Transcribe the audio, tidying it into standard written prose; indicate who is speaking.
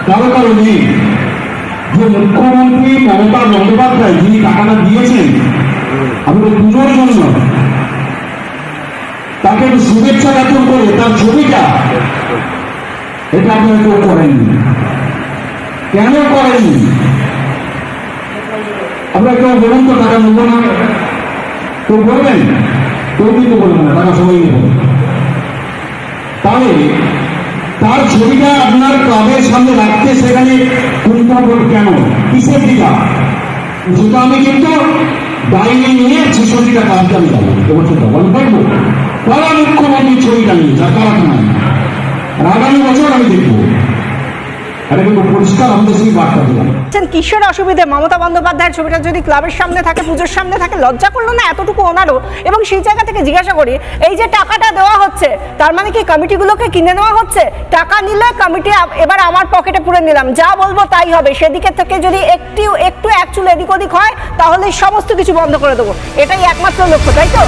Speaker 1: কারো কারো নেই যে মুখ্যমন্ত্রী মমতা বন্দ্যোপাধ্যায় যিনি টাকাটা দিয়েছেন আমাদের পুজোর জন্য, তাকে শুভেচ্ছা জ্ঞাপন করে তার ছবিটা, এটা আপনারা কেউ করেননি। কেন করেননি আপনারা কেউ বলুন তো? টাকা নেব না কেউ বলবেন? কেউ কিন্তু বলবেন না, টাকা সবাই নেব। তাহলে তার ছবিটা আপনার ক্লাবের সামনে রাখতে সেখানে কুণ্ঠাবোধ কেন? কিসের টিকা? সেটা আমি কিন্তু বাইরে নিয়ে ৬৬ টাকা আসতে আমি যাবো এবছর বল পারবো। তারা মুখ্যমন্ত্রীর ছবিটা নিয়ে যা কারা নাই, আর আগামী বছর আমি দেখবো।
Speaker 2: কিসের অসুবিধে? মমতা বন্দ্যোপাধ্যায়ের ছবিটা যদি ক্লাবের সামনে থাকে, পুজোর সামনে থাকে, লজ্জা করলো না এতটুকু ওনারও? এবং সেই জায়গা থেকে জিজ্ঞাসা করি, এই যে টাকাটা দেওয়া হচ্ছে তার মানে কি কমিটিগুলোকে কিনে নেওয়া হচ্ছে? টাকা নিলে কমিটি এবার আমার পকেটে পুরে নিলাম, যা বলবো তাই হবে, সেদিকে থেকে যদি একটু একচুল এদিক ওদিক হয় তাহলে সমস্ত কিছু বন্ধ করে দেবো, এটাই একমাত্র লক্ষ্য, তাই তো?